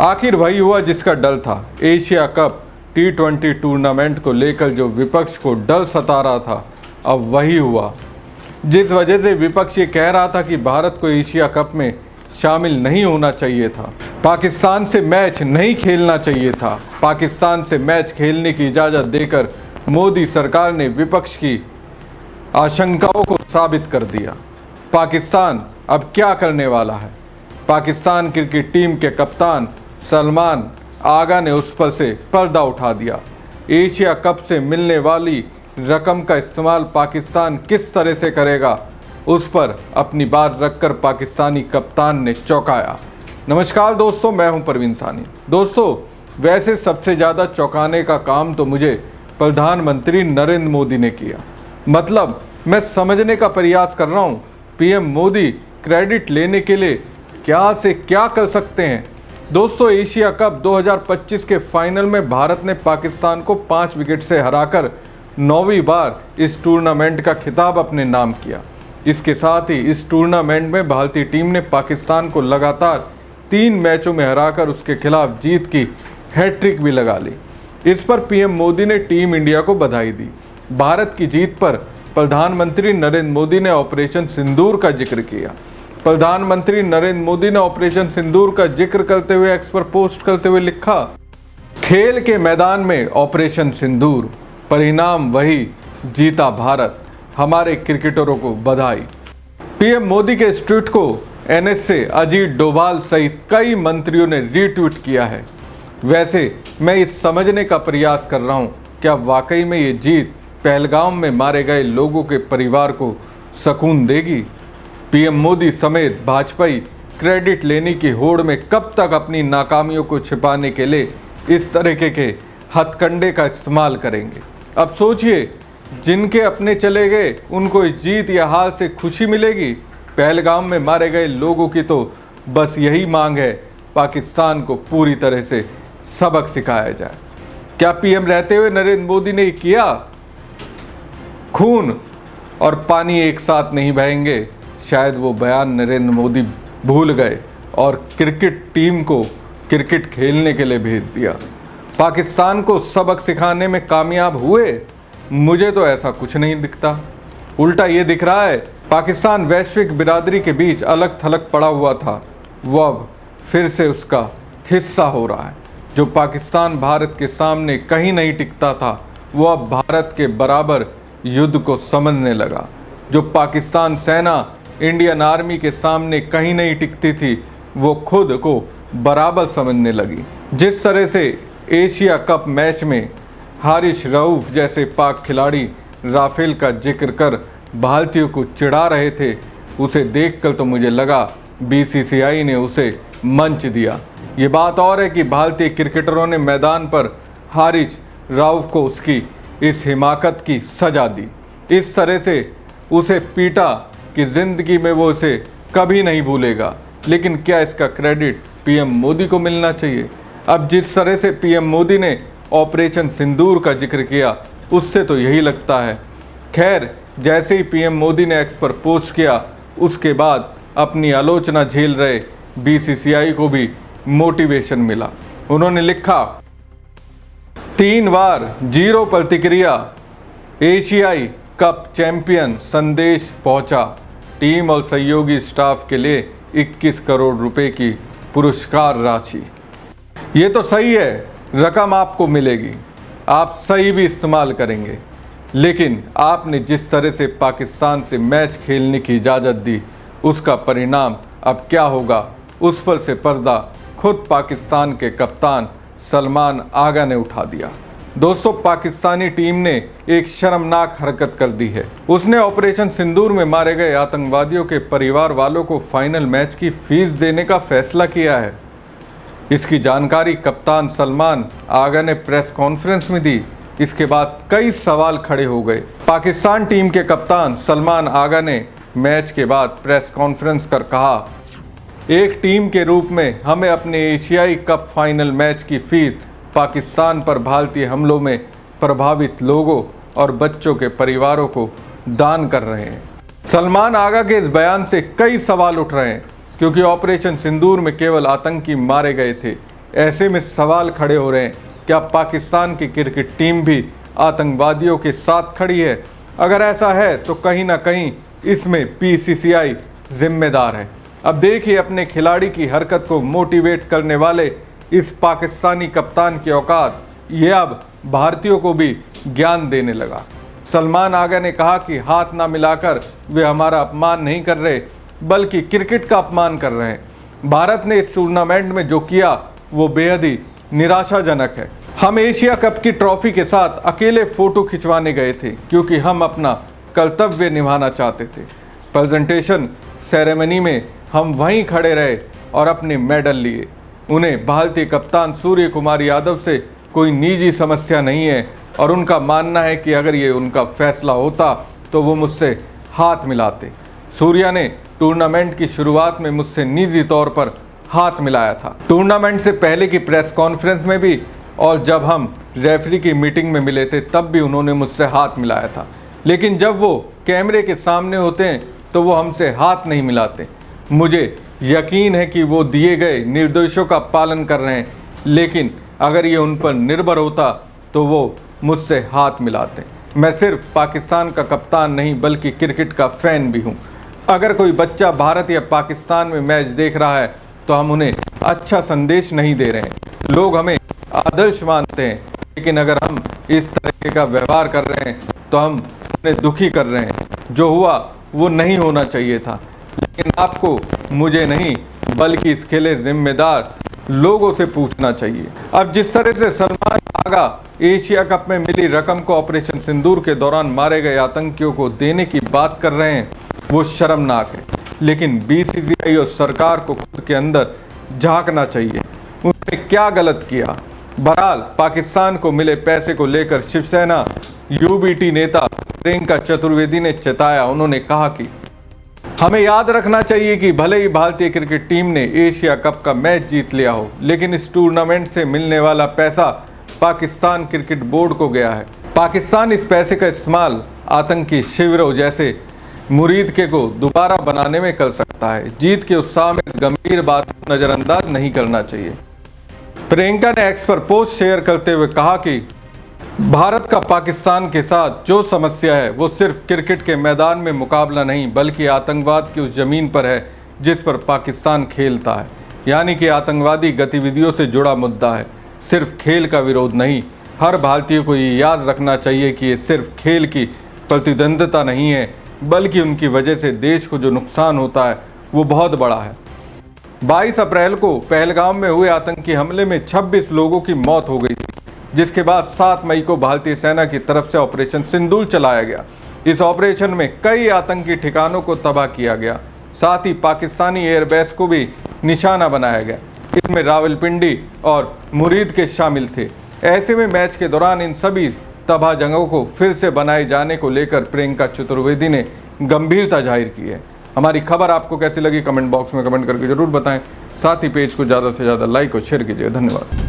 आखिर वही हुआ जिसका डर था। एशिया कप T20 टूर्नामेंट को लेकर जो विपक्ष को डर सता रहा था, अब वही हुआ। जिस वजह से विपक्ष ये कह रहा था कि भारत को एशिया कप में शामिल नहीं होना चाहिए था, पाकिस्तान से मैच नहीं खेलना चाहिए था, पाकिस्तान से मैच खेलने की इजाज़त देकर मोदी सरकार ने विपक्ष की आशंकाओं को साबित कर दिया। पाकिस्तान अब क्या करने वाला है? पाकिस्तान क्रिकेट टीम के कप्तान सलमान आगा ने उस पर से पर्दा उठा दिया। एशिया कप से मिलने वाली रकम का इस्तेमाल पाकिस्तान किस तरह से करेगा, उस पर अपनी बात रखकर पाकिस्तानी कप्तान ने चौंकाया। नमस्कार दोस्तों, मैं हूं परवीन सानी। दोस्तों, वैसे सबसे ज़्यादा चौंकाने का काम तो मुझे प्रधानमंत्री नरेंद्र मोदी ने किया। मतलब मैं समझने का प्रयास कर रहा हूं, पीएम मोदी क्रेडिट लेने के लिए क्या से क्या कर सकते हैं। दोस्तों, एशिया कप 2025 के फाइनल में भारत ने पाकिस्तान को 5 विकेट से हराकर 9वीं बार इस टूर्नामेंट का खिताब अपने नाम किया। इसके साथ ही इस टूर्नामेंट में भारतीय टीम ने पाकिस्तान को लगातार 3 मैचों में हराकर उसके खिलाफ जीत की हैट्रिक भी लगा ली। इस पर पीएम मोदी ने टीम इंडिया को बधाई दी। भारत की जीत पर प्रधानमंत्री नरेंद्र मोदी ने ऑपरेशन सिंदूर का जिक्र किया। प्रधानमंत्री नरेंद्र मोदी ने ऑपरेशन सिंदूर का जिक्र करते हुए एक्स पर पोस्ट करते हुए लिखा, खेल के मैदान में ऑपरेशन सिंदूर, परिणाम वही, जीता भारत, हमारे क्रिकेटरों को बधाई। पीएम मोदी के इस ट्वीट को एनएसए, अजीत डोभाल सहित कई मंत्रियों ने रीट्वीट किया है। वैसे मैं इस समझने का प्रयास कर रहा हूं, क्या वाकई में ये जीत पहलगाम में मारे गए लोगों के परिवार को सुकून देगी? पीएम मोदी समेत भाजपाई क्रेडिट लेने की होड़ में कब तक अपनी नाकामियों को छिपाने के लिए इस तरीके के हथकंडे का इस्तेमाल करेंगे? अब सोचिए, जिनके अपने चले गए उनको इस जीत या हार से खुशी मिलेगी। पहलगाम में मारे गए लोगों की तो बस यही मांग है, पाकिस्तान को पूरी तरह से सबक सिखाया जाए। क्या पीएम रहते हुए नरेंद्र मोदी ने किया? खून और पानी एक साथ नहीं बहेंगे, शायद वो बयान नरेंद्र मोदी भूल गए और क्रिकेट टीम को क्रिकेट खेलने के लिए भेज दिया। पाकिस्तान को सबक सिखाने में कामयाब हुए? मुझे तो ऐसा कुछ नहीं दिखता। उल्टा ये दिख रहा है, पाकिस्तान वैश्विक बिरादरी के बीच अलग थलग पड़ा हुआ था, वो अब फिर से उसका हिस्सा हो रहा है। जो पाकिस्तान भारत के सामने कहीं नहीं टिकता था, वो अब भारत के बराबर युद्ध को समझने लगा। जो पाकिस्तान सेना इंडियन आर्मी के सामने कहीं नहीं टिकती थी, वो खुद को बराबर समझने लगी। जिस तरह से एशिया कप मैच में हारिस रऊफ जैसे पाक खिलाड़ी राफेल का जिक्र कर भारतीयों को चिढ़ा रहे थे, उसे देखकर तो मुझे लगा बीसीसीआई ने उसे मंच दिया। ये बात और है कि भारतीय क्रिकेटरों ने मैदान पर हारिस रऊफ को उसकी इस हिमाकत की सजा दी, इस तरह से उसे पीटा कि जिंदगी में वो उसे कभी नहीं भूलेगा। लेकिन क्या इसका क्रेडिट पीएम मोदी को मिलना चाहिए? अब जिस तरह से पीएम मोदी ने ऑपरेशन सिंदूर का जिक्र किया, उससे तो यही लगता है। खैर, जैसे ही पीएम मोदी ने एक्स पर पोस्ट किया, उसके बाद अपनी आलोचना झेल रहे बीसीसीआई को भी मोटिवेशन मिला। उन्होंने लिखा, 3 बार 0 प्रतिक्रिया, एशियाई कप चैंपियन संदेश पहुंचा, टीम और सहयोगी स्टाफ के लिए 21 करोड़ रुपए की पुरस्कार राशि। ये तो सही है, रकम आपको मिलेगी, आप सही भी इस्तेमाल करेंगे। लेकिन आपने जिस तरह से पाकिस्तान से मैच खेलने की इजाज़त दी, उसका परिणाम अब क्या होगा, उस पर से पर्दा खुद पाकिस्तान के कप्तान सलमान आगा ने उठा दिया। दोस्तों, पाकिस्तानी टीम ने एक शर्मनाक हरकत कर दी है। उसने ऑपरेशन सिंदूर में मारे गए आतंकवादियों के परिवार वालों को फाइनल मैच की फीस देने का फैसला किया है। इसकी जानकारी कप्तान सलमान आगा ने प्रेस कॉन्फ्रेंस में दी। इसके बाद कई सवाल खड़े हो गए। पाकिस्तान टीम के कप्तान सलमान आगा ने मैच के बाद प्रेस कॉन्फ्रेंस कर कहा, एक टीम के रूप में हमें अपने एशियाई कप फाइनल मैच की फीस पाकिस्तान पर भारतीय हमलों में प्रभावित लोगों और बच्चों के परिवारों को दान कर रहे हैं। सलमान आगा के इस बयान से कई सवाल उठ रहे हैं, क्योंकि ऑपरेशन सिंदूर में केवल आतंकी मारे गए थे, ऐसे में सवाल खड़े हो रहे हैं, क्या पाकिस्तान की क्रिकेट टीम भी आतंकवादियों के साथ खड़ी है? अगर ऐसा है तो कहीं ना कहीं इसमें PCCI जिम्मेदार है। अब देखिए, अपने खिलाड़ी की हरकत को मोटिवेट करने वाले इस पाकिस्तानी कप्तान की औकात, ये अब भारतीयों को भी ज्ञान देने लगा। सलमान आगा ने कहा कि हाथ ना मिलाकर वे हमारा अपमान नहीं कर रहे, बल्कि क्रिकेट का अपमान कर रहे हैं। भारत ने इस टूर्नामेंट में जो किया वो बेहद ही निराशाजनक है। हम एशिया कप की ट्रॉफी के साथ अकेले फोटो खिंचवाने गए थे क्योंकि हम अपना कर्तव्य निभाना चाहते थे। प्रेजेंटेशन सेरेमनी में हम वहीं खड़े रहे और अपने मेडल लिए। उन्हें भारतीय कप्तान सूर्य कुमार यादव से कोई निजी समस्या नहीं है और उनका मानना है कि अगर ये उनका फैसला होता तो वो मुझसे हाथ मिलाते। सूर्या ने टूर्नामेंट की शुरुआत में मुझसे निजी तौर पर हाथ मिलाया था, टूर्नामेंट से पहले की प्रेस कॉन्फ्रेंस में भी, और जब हम रेफरी की मीटिंग में मिले थे तब भी उन्होंने मुझसे हाथ मिलाया था। लेकिन जब वो कैमरे के सामने होते हैं तो वो हमसे हाथ नहीं मिलाते। मुझे यकीन है कि वो दिए गए निर्देशों का पालन कर रहे हैं, लेकिन अगर ये उन पर निर्भर होता तो वो मुझसे हाथ मिलाते। मैं सिर्फ पाकिस्तान का कप्तान नहीं बल्कि क्रिकेट का फ़ैन भी हूँ। अगर कोई बच्चा भारत या पाकिस्तान में मैच देख रहा है तो हम उन्हें अच्छा संदेश नहीं दे रहे हैं। लोग हमें आदर्श मानते हैं, लेकिन अगर हम इस तरह का व्यवहार कर रहे हैं तो हम उन्हें दुखी कर रहे हैं। जो हुआ वो नहीं होना चाहिए था, लेकिन आपको मुझे नहीं बल्कि इसके लिए जिम्मेदार लोगों से पूछना चाहिए। अब जिस तरह से सलमान आगा एशिया कप में मिली रकम को ऑपरेशन सिंदूर के दौरान मारे गए आतंकियों को देने की बात कर रहे हैं वो शर्मनाक है। लेकिन BCCI और सरकार को खुद के अंदर झांकना चाहिए, उन्होंने क्या गलत किया। बहरहाल पाकिस्तान को मिले पैसे को लेकर शिवसेना UBT नेता प्रियंका चतुर्वेदी ने चेताया। उन्होंने कहा कि हमें याद रखना चाहिए कि भले ही भारतीय क्रिकेट टीम ने एशिया कप का मैच जीत लिया हो, लेकिन इस टूर्नामेंट से मिलने वाला पैसा पाकिस्तान क्रिकेट बोर्ड को गया है। पाकिस्तान इस पैसे का इस्तेमाल आतंकी शिविरों जैसे मुरीदके को दोबारा बनाने में कर सकता है। जीत के उत्साह में इस गंभीर बात को नज़रअंदाज नहीं करना चाहिए। प्रियंका ने एक्स पर पोस्ट शेयर करते हुए कहा कि भारत का पाकिस्तान के साथ जो समस्या है वो सिर्फ क्रिकेट के मैदान में मुकाबला नहीं बल्कि आतंकवाद की उस ज़मीन पर है जिस पर पाकिस्तान खेलता है, यानी कि आतंकवादी गतिविधियों से जुड़ा मुद्दा है, सिर्फ खेल का विरोध नहीं। हर भारतीय को ये याद रखना चाहिए कि ये सिर्फ खेल की प्रतिद्वंद्विता नहीं है, बल्कि उनकी वजह से देश को जो नुकसान होता है वो बहुत बड़ा है। 22 अप्रैल को पहलगाम में हुए आतंकी हमले में 26 लोगों की मौत हो गई थी, जिसके बाद 7 मई को भारतीय सेना की तरफ से ऑपरेशन सिंदूर चलाया गया। इस ऑपरेशन में कई आतंकी ठिकानों को तबाह किया गया, साथ ही पाकिस्तानी एयरबेस को भी निशाना बनाया गया। इसमें रावलपिंडी और मुरीद के शामिल थे। ऐसे में मैच के दौरान इन सभी तबाह जगहों को फिर से बनाए जाने को लेकर प्रियंका चतुर्वेदी ने गंभीरता जाहिर की है। हमारी खबर आपको कैसी लगी कमेंट बॉक्स में कमेंट करके जरूर बताएं। साथ ही पेज को ज़्यादा से ज़्यादा लाइक और शेयर कीजिए। धन्यवाद।